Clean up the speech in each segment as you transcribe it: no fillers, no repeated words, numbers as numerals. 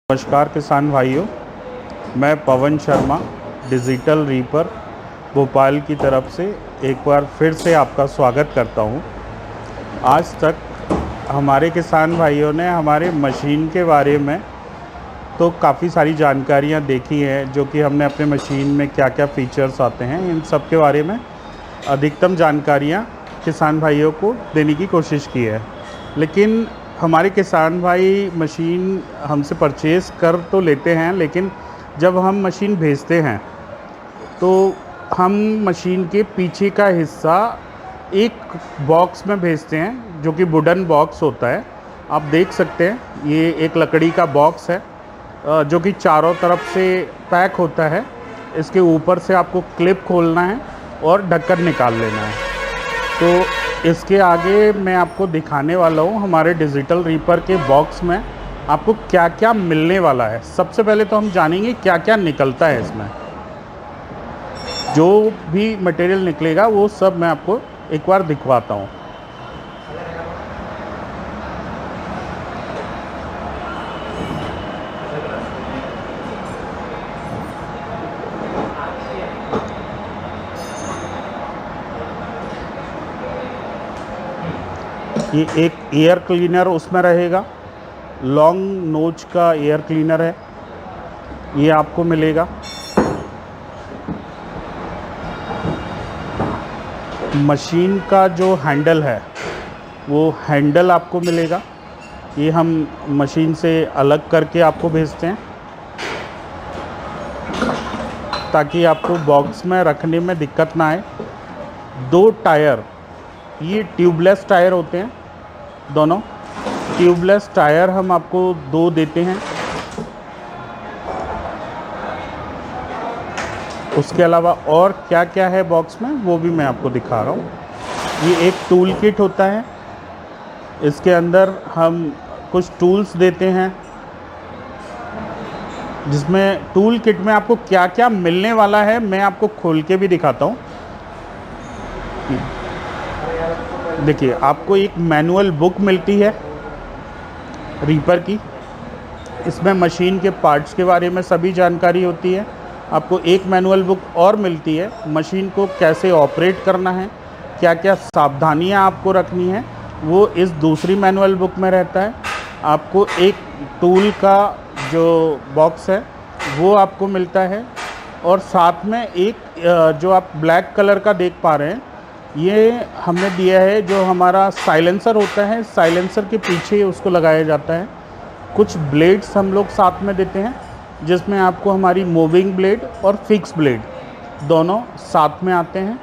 नमस्कार किसान भाइयों, मैं पवन शर्मा डिजिटल रीपर भोपाल की तरफ से एक बार फिर से आपका स्वागत करता हूं। आज तक हमारे किसान भाइयों ने हमारे मशीन के बारे में तो काफ़ी सारी जानकारियां देखी हैं, जो कि हमने अपने मशीन में क्या क्या फ़ीचर्स आते हैं इन सब के बारे में अधिकतम जानकारियां किसान भाइयों को देने की कोशिश की है। लेकिन हमारे किसान भाई मशीन हमसे परचेज़ कर तो लेते हैं, लेकिन जब हम मशीन भेजते हैं तो हम मशीन के पीछे का हिस्सा एक बॉक्स में भेजते हैं, जो कि वुडन बॉक्स होता है। आप देख सकते हैं ये एक लकड़ी का बॉक्स है, जो कि चारों तरफ से पैक होता है। इसके ऊपर से आपको क्लिप खोलना है और ढक्कन निकाल लेना है। तो इसके आगे मैं आपको दिखाने वाला हूँ हमारे डिजिटल रीपर के बॉक्स में आपको क्या क्या मिलने वाला है। सबसे पहले तो हम जानेंगे क्या क्या निकलता है इसमें। जो भी मटेरियल निकलेगा वो सब मैं आपको एक बार दिखवाता हूँ। ये एक एयर क्लीनर उसमें रहेगा, लॉन्ग नोच का एयर क्लीनर है, ये आपको मिलेगा। मशीन का जो हैंडल है वो हैंडल आपको मिलेगा, ये हम मशीन से अलग करके आपको भेजते हैं ताकि आपको बॉक्स में रखने में दिक्कत ना आए। 2 टायर, ये ट्यूबलेस टायर होते हैं, दोनों ट्यूबलेस टायर हम आपको 2 देते हैं। उसके अलावा और क्या क्या है बॉक्स में वो भी मैं आपको दिखा रहा हूँ। ये एक टूल किट होता है, इसके अंदर हम कुछ टूल्स देते हैं, जिसमें टूल किट में आपको क्या क्या मिलने वाला है मैं आपको खोल के भी दिखाता हूँ। देखिए, आपको एक मैनुअल बुक मिलती है रीपर की, इसमें मशीन के पार्ट्स के बारे में सभी जानकारी होती है। आपको एक मैनुअल बुक और मिलती है, मशीन को कैसे ऑपरेट करना है, क्या क्या सावधानियां आपको रखनी है, वो इस दूसरी मैनुअल बुक में रहता है। आपको एक टूल का जो बॉक्स है वो आपको मिलता है, और साथ में एक जो आप ब्लैक कलर का देख पा रहे हैं, ये हमने दिया है जो हमारा साइलेंसर होता है, साइलेंसर के पीछे उसको लगाया जाता है। कुछ ब्लेड्स हम लोग साथ में देते हैं, जिसमें आपको हमारी मूविंग ब्लेड और फिक्स ब्लेड दोनों साथ में आते हैं।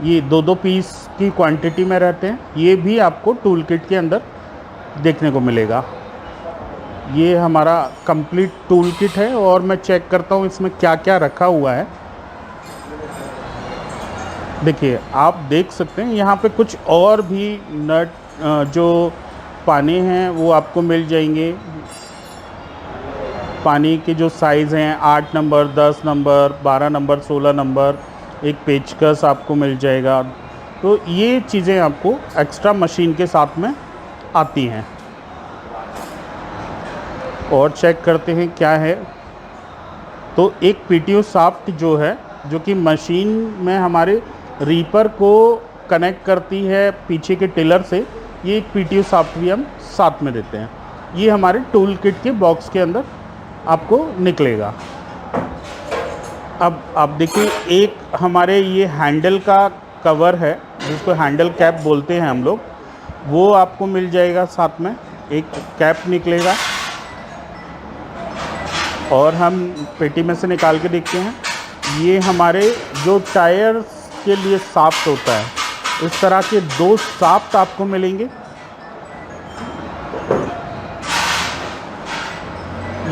ये 2-2 पीस की क्वांटिटी में रहते हैं। ये भी आपको टूल किट के अंदर देखने को मिलेगा। ये हमारा कंप्लीट टूल किट है, और मैं चेक करता हूँ इसमें क्या क्या रखा हुआ है। देखिए, आप देख सकते हैं यहाँ पे कुछ और भी नट जो पाने हैं वो आपको मिल जाएंगे। पानी के जो साइज़ हैं 8 नंबर, 10 नंबर, 12 नंबर, 16 नंबर, एक पेचकस आपको मिल जाएगा। तो ये चीज़ें आपको एक्स्ट्रा मशीन के साथ में आती हैं। और चेक करते हैं क्या है। तो एक पीटीओ शाफ्ट जो है, जो कि मशीन में हमारे रीपर को कनेक्ट करती है पीछे के टिलर से, ये एक पीटीओ शाफ्ट भी हम साथ में देते हैं। ये हमारे टूल किट के बॉक्स के अंदर आपको निकलेगा। अब आप देखिए, एक हमारे ये हैंडल का कवर है, जिसको हैंडल कैप बोलते हैं हम लोग, वो आपको मिल जाएगा। साथ में एक कैप निकलेगा, और हम पेटी में से निकाल के देखते हैं। ये हमारे जो टायर के लिए शाफ्ट होता है, इस तरह के 2 शाफ्ट आपको मिलेंगे।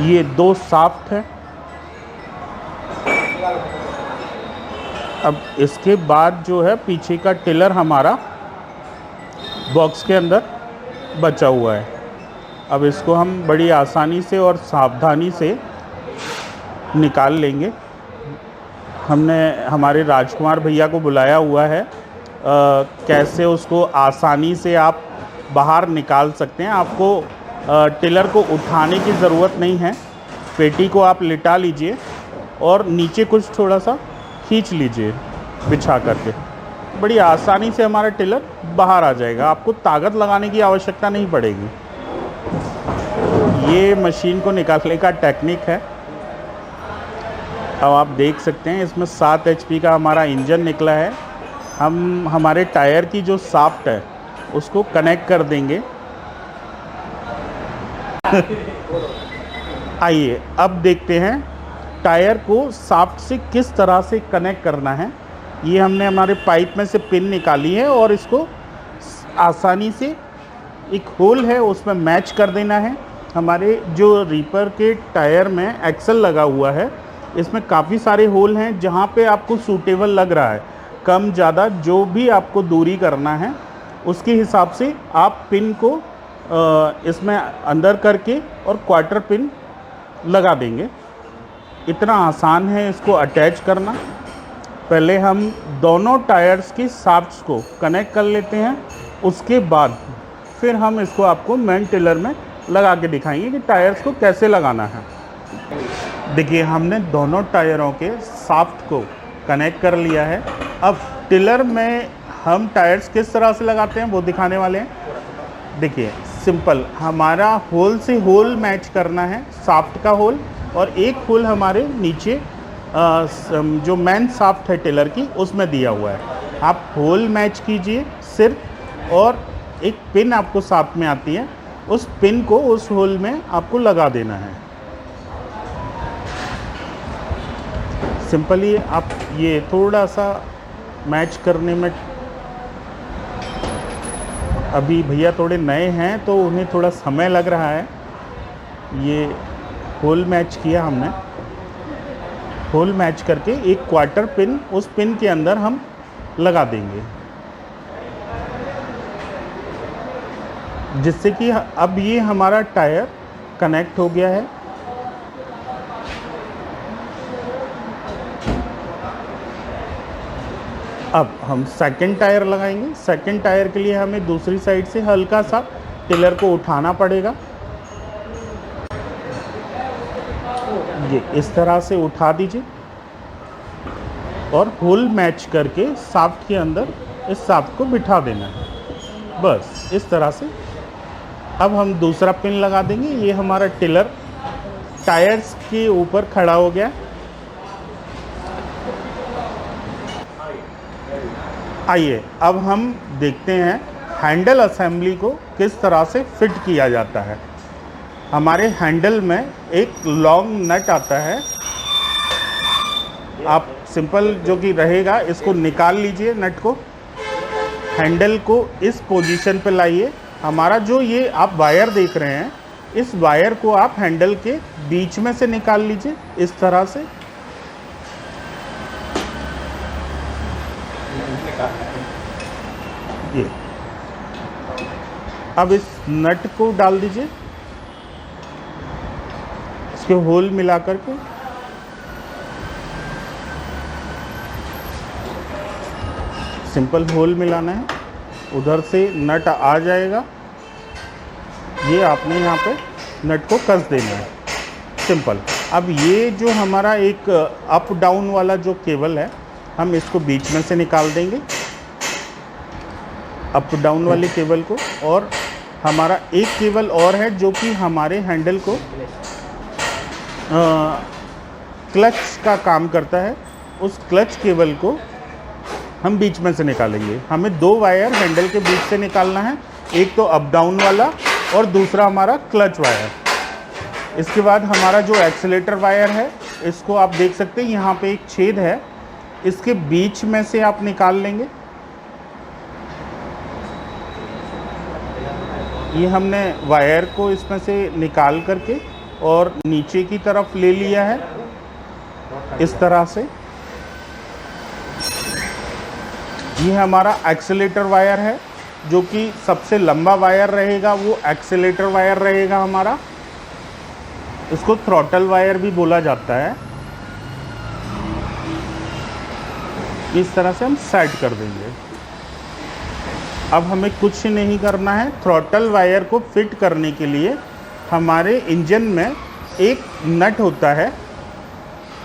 ये 2 शाफ्ट है। अब इसके बाद जो है पीछे का टिलर हमारा बॉक्स के अंदर बचा हुआ है। अब इसको हम बड़ी आसानी से और सावधानी से निकाल लेंगे। हमने हमारे राजकुमार भैया को बुलाया हुआ है, कैसे उसको आसानी से आप बाहर निकाल सकते हैं। आपको टिलर को उठाने की ज़रूरत नहीं है। पेटी को आप लिटा लीजिए और नीचे कुछ थोड़ा सा खींच लीजिए बिछा करके, बड़ी आसानी से हमारा टिलर बाहर आ जाएगा। आपको ताकत लगाने की आवश्यकता नहीं पड़ेगी। ये मशीन को निकालने का टेक्निक है। अब आप देख सकते हैं इसमें 7 HP का हमारा इंजन निकला है। हम हमारे टायर की जो शाफ्ट है उसको कनेक्ट कर देंगे। आइए अब देखते हैं टायर को शाफ्ट से किस तरह से कनेक्ट करना है। ये हमने हमारे पाइप में से पिन निकाली है और इसको आसानी से एक होल है उसमें मैच कर देना है। हमारे जो रीपर के टायर में एक्सल लगा हुआ है इसमें काफ़ी सारे होल हैं जहाँ पे आपको सूटेबल लग रहा है। कम ज़्यादा जो भी आपको दूरी करना है उसके हिसाब से आप पिन को इसमें अंदर करके और क्वार्टर पिन लगा देंगे। इतना आसान है इसको अटैच करना। पहले हम दोनों टायर्स की शाफ्ट्स को कनेक्ट कर लेते हैं, उसके बाद फिर हम इसको आपको मेन टिलर में लगा के दिखाएंगे कि टायर्स को कैसे लगाना है। देखिए हमने दोनों टायरों के शाफ्ट को कनेक्ट कर लिया है। अब टिलर में हम टायर्स किस तरह से लगाते हैं वो दिखाने वाले हैं। देखिए सिंपल, हमारा होल से होल मैच करना है, शाफ्ट का होल, और एक होल हमारे नीचे जो मेन शाफ्ट है टिलर की उसमें दिया हुआ है। आप होल मैच कीजिए सिर्फ, और एक पिन आपको साथ में आती है, उस पिन को उस होल में आपको लगा देना है। सिंपली आप ये थोड़ा सा मैच करने में, अभी भैया थोड़े नए हैं तो उन्हें थोड़ा समय लग रहा है। ये होल मैच किया हमने, होल मैच करके एक क्वार्टर पिन उस पिन के अंदर हम लगा देंगे, जिससे कि अब ये हमारा टायर कनेक्ट हो गया है। अब हम सेकंड टायर लगाएंगे। सेकंड टायर के लिए हमें दूसरी साइड से हल्का सा टिलर को उठाना पड़ेगा। ये इस तरह से उठा दीजिए और होल मैच करके शाफ्ट के अंदर इस शाफ्ट को बिठा देना है, बस इस तरह से। अब हम दूसरा पिन लगा देंगे। ये हमारा टिलर टायर्स के ऊपर खड़ा हो गया। आइए अब हम देखते हैं हैंडल असेंबली को किस तरह से फिट किया जाता है। हमारे हैंडल में एक लॉन्ग नट आता है। आप सिंपल जो कि रहेगा इसको निकाल लीजिए, नट को, हैंडल को इस पोजीशन पे लाइए। हमारा जो ये आप वायर देख रहे हैं, इस वायर को आप हैंडल के बीच में से निकाल लीजिए इस तरह से। ये अब इस नट को डाल दीजिए, इसके होल मिला करके। सिंपल होल मिलाना है, उधर से नट आ जाएगा। ये आपने यहाँ पे नट को कस देना है, सिंपल। अब ये जो हमारा एक अप डाउन वाला जो केबल है, हम इसको बीच में से निकाल देंगे, अप डाउन वाले केबल को। और हमारा एक केबल और है जो कि हमारे हैंडल को क्लच का काम करता है। उस क्लच केबल को हम बीच में से निकालेंगे। हमें दो वायर हैंडल के बीच से निकालना है, एक तो अप डाउन वाला और दूसरा हमारा क्लच वायर। इसके बाद हमारा जो एक्सीलेटर वायर है, इसको आप देख सकते हैं यहाँ पे एक छेद है, इसके बीच में से आप निकाल लेंगे। ये हमने वायर को इसमें से निकाल करके और नीचे की तरफ ले लिया है इस तरह से। ये हमारा एक्सीलेटर वायर है, जो कि सबसे लंबा वायर रहेगा वो एक्सीलेटर वायर रहेगा हमारा। इसको थ्रॉटल वायर भी बोला जाता है। इस तरह से हम सेट कर देंगे। अब हमें कुछ नहीं करना है। थ्रॉटल वायर को फिट करने के लिए हमारे इंजन में एक नट होता है,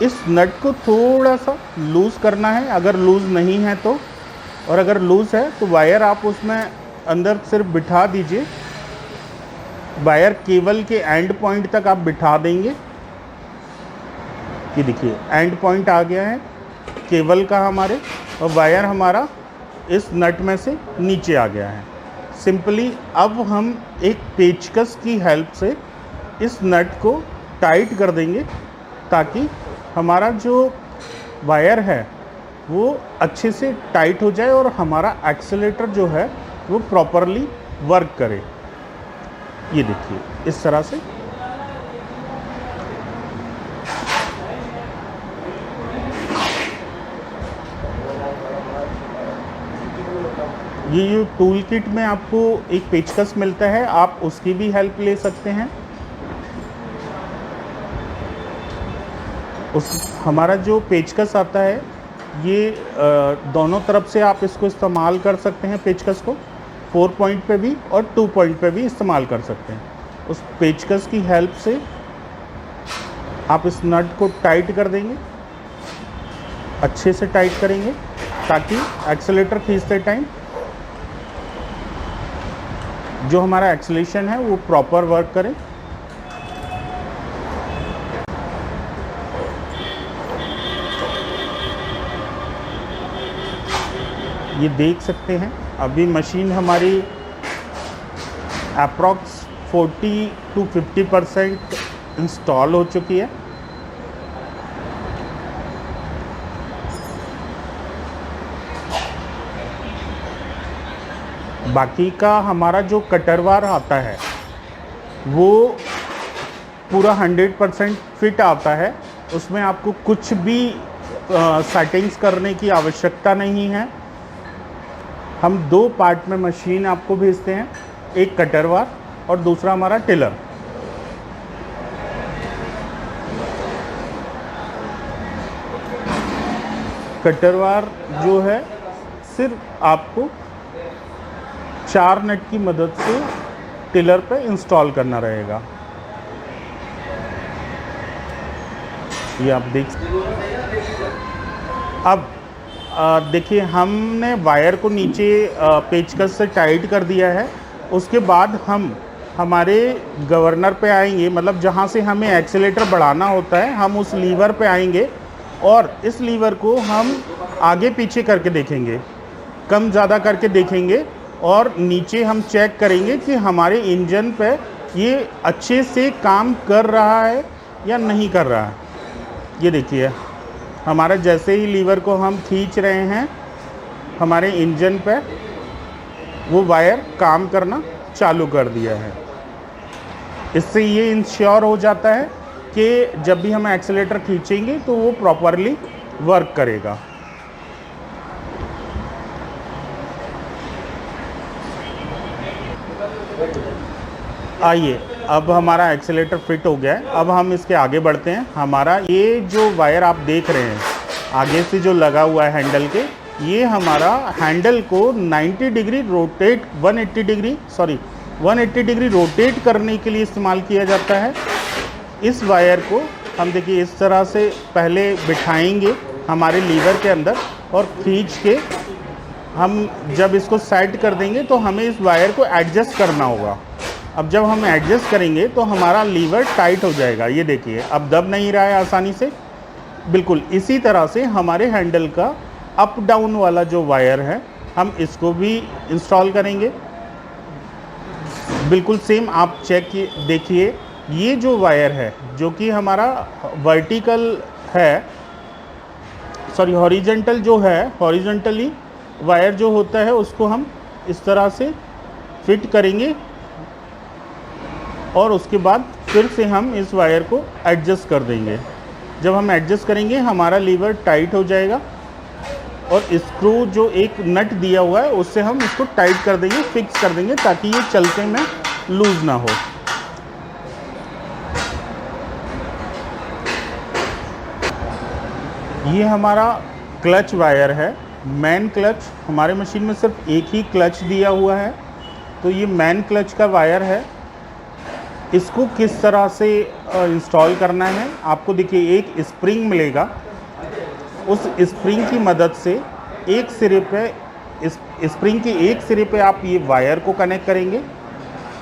इस नट को थोड़ा सा लूज़ करना है, अगर लूज़ नहीं है तो, और अगर लूज़ है तो वायर आप उसमें अंदर सिर्फ बिठा दीजिए। वायर केबल के एंड पॉइंट तक आप बिठा देंगे। ये देखिए एंड पॉइंट आ गया है केबल का हमारे, और वायर हमारा इस नट में से नीचे आ गया है। सिंपली अब हम एक पेचकस की हेल्प से इस नट को टाइट कर देंगे ताकि हमारा जो वायर है वो अच्छे से टाइट हो जाए और हमारा एक्सेलेरेटर जो है वो प्रॉपरली वर्क करे। ये देखिए इस तरह से। ये जो टूल किट में आपको एक पेचकस मिलता है, आप उसकी भी हेल्प ले सकते हैं। हमारा जो पेचकस आता है ये दोनों तरफ से आप इसको इस्तेमाल कर सकते हैं। पेचकस को 4 पॉइंट पे भी और 2 पॉइंट पे भी इस्तेमाल कर सकते हैं। उस पेचकस की हेल्प से आप इस नट को टाइट कर देंगे, अच्छे से टाइट करेंगे ताकि एक्सेलेरेटर खींचते टाइम जो हमारा एक्सेलेरेशन है वो प्रॉपर वर्क करे। ये देख सकते हैं अभी मशीन हमारी अप्रॉक्स 40 to 50% इंस्टॉल हो चुकी है। बाकी का हमारा जो कटरवार आता है वो पूरा 100% फिट आता है, उसमें आपको कुछ भी सेटिंग्स करने की आवश्यकता नहीं है। हम 2 पार्ट में मशीन आपको भेजते हैं, एक कटरवार और दूसरा हमारा टिलर। कटरवार जो है सिर्फ आपको 4 नट की मदद से टिलर पे इंस्टॉल करना रहेगा। ये आप देख अब देखिए हमने वायर को नीचे पेचकस से टाइट कर दिया है। उसके बाद हम हमारे गवर्नर पे आएंगे, मतलब जहाँ से हमें एक्सेलेरेटर बढ़ाना होता है हम उस लीवर पे आएंगे और इस लीवर को हम आगे पीछे करके देखेंगे, कम ज़्यादा करके देखेंगे और नीचे हम चेक करेंगे कि हमारे इंजन पे ये अच्छे से काम कर रहा है या नहीं कर रहा है। ये देखिए हमारा जैसे ही लीवर को हम खींच रहे हैं हमारे इंजन पे वो वायर काम करना चालू कर दिया है। इससे ये इंश्योर हो जाता है कि जब भी हम एक्सेलेरेटर खींचेंगे तो वो प्रॉपरली वर्क करेगा। आइए अब हमारा एक्सेलेरेटर फिट हो गया है, अब हम इसके आगे बढ़ते हैं। हमारा ये जो वायर आप देख रहे हैं आगे से जो लगा हुआ है हैंडल के, ये हमारा हैंडल को 90 डिग्री रोटेट 180 डिग्री रोटेट करने के लिए इस्तेमाल किया जाता है। इस वायर को हम देखिए इस तरह से पहले बिठाएंगे हमारे लीवर के अंदर और खींच के हम जब इसको सेट कर देंगे तो हमें इस वायर को एडजस्ट करना होगा। अब जब हम एडजस्ट करेंगे तो हमारा लीवर टाइट हो जाएगा। ये देखिए अब दब नहीं रहा है आसानी से। बिल्कुल इसी तरह से हमारे हैंडल का अप डाउन वाला जो वायर है हम इसको भी इंस्टॉल करेंगे। बिल्कुल सेम आप चेक देखिए, ये जो वायर है जो कि हमारा वर्टिकल है, सॉरी हॉरिजॉन्टल जो है, हॉरिजॉन्टली वायर जो होता है उसको हम इस तरह से फिट करेंगे और उसके बाद फिर से हम इस वायर को एडजस्ट कर देंगे। जब हम एडजस्ट करेंगे हमारा लीवर टाइट हो जाएगा और स्क्रू जो एक नट दिया हुआ है उससे हम इसको टाइट कर देंगे, फिक्स कर देंगे ताकि ये चलते में लूज़ ना हो। ये हमारा क्लच वायर है, मैन क्लच। हमारे मशीन में सिर्फ एक ही क्लच दिया हुआ है तो ये मैन क्लच का वायर है। इसको किस तरह से इंस्टॉल करना है, आपको देखिए एक स्प्रिंग मिलेगा। उस स्प्रिंग की मदद से एक सिरे पे, इस स्प्रिंग के एक सिरे पे आप ये वायर को कनेक्ट करेंगे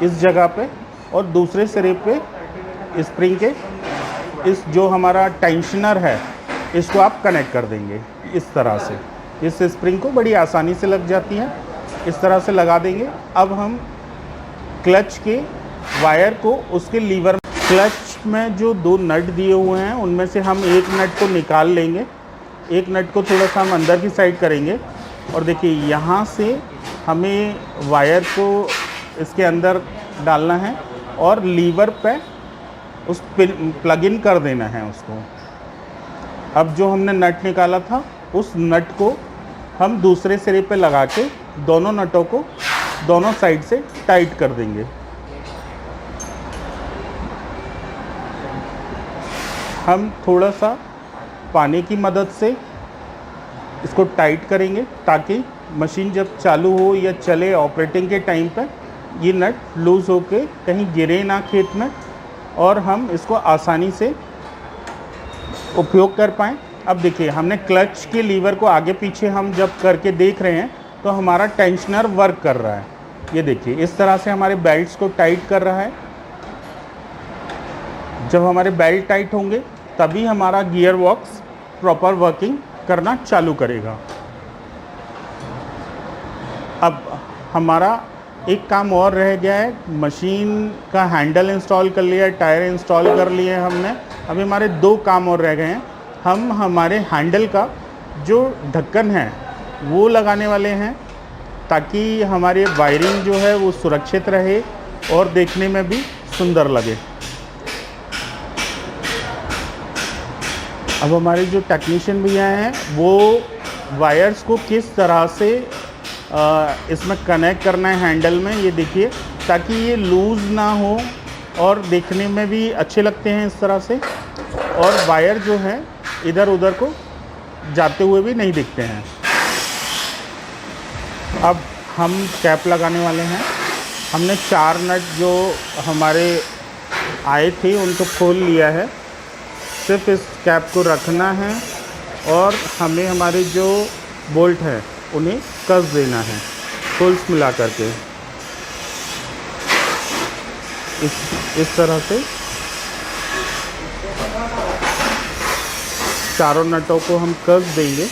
इस जगह पे, और दूसरे सिरे पे स्प्रिंग के इस जो हमारा टेंशनर है इसको आप कनेक्ट कर देंगे इस तरह से। इस स्प्रिंग को बड़ी आसानी से लग जाती है, इस तरह से लगा देंगे। अब हम क्लच के वायर को उसके लीवर, क्लच में जो 2 नट दिए हुए हैं उनमें से हम एक नट को निकाल लेंगे। एक नट को थोड़ा सा हम अंदर की साइड करेंगे और देखिए यहाँ से हमें वायर को इसके अंदर डालना है और लीवर पे उस प्लग इन कर देना है उसको। अब जो हमने नट निकाला था उस नट को हम दूसरे सिरे पे लगा के दोनों नटों को दोनों साइड से टाइट कर देंगे। हम थोड़ा सा पानी की मदद से इसको टाइट करेंगे ताकि मशीन जब चालू हो या चले ऑपरेटिंग के टाइम पे ये नट लूज़ होके कहीं गिरे ना खेत में और हम इसको आसानी से उपयोग कर पाएँ। अब देखिए हमने क्लच के लीवर को आगे पीछे हम जब करके देख रहे हैं तो हमारा टेंशनर वर्क कर रहा है। ये देखिए इस तरह से हमारे बेल्ट्स को टाइट कर रहा है। जब हमारे बेल्ट टाइट होंगे तभी हमारा गियर बॉक्स प्रॉपर वर्किंग करना चालू करेगा। अब हमारा एक काम और रह गया है, मशीन का हैंडल इंस्टॉल कर लिया, टायर इंस्टॉल कर लिए हमने। अभी हमारे 2 काम और रह गए हैं। हम हमारे हैंडल का जो ढक्कन है वो लगाने वाले हैं ताकि हमारी वायरिंग जो है वो सुरक्षित रहे और देखने में भी सुंदर लगे। अब हमारे जो टेक्नीशियन भैया हैं वो वायर्स को किस तरह से इसमें कनेक्ट करना है हैंडल में, ये देखिए, ताकि ये लूज़ ना हो और देखने में भी अच्छे लगते हैं इस तरह से, और वायर जो है इधर उधर को जाते हुए भी नहीं दिखते हैं। अब हम कैप लगाने वाले हैं। हमने 4 नट जो हमारे आए थे उनको खोल लिया है। सिर्फ इस कैप को रखना है और हमें हमारे जो बोल्ट हैं उन्हें कस देना है होल्स मिला करके। इस तरह से चारों नटों को हम कस देंगे।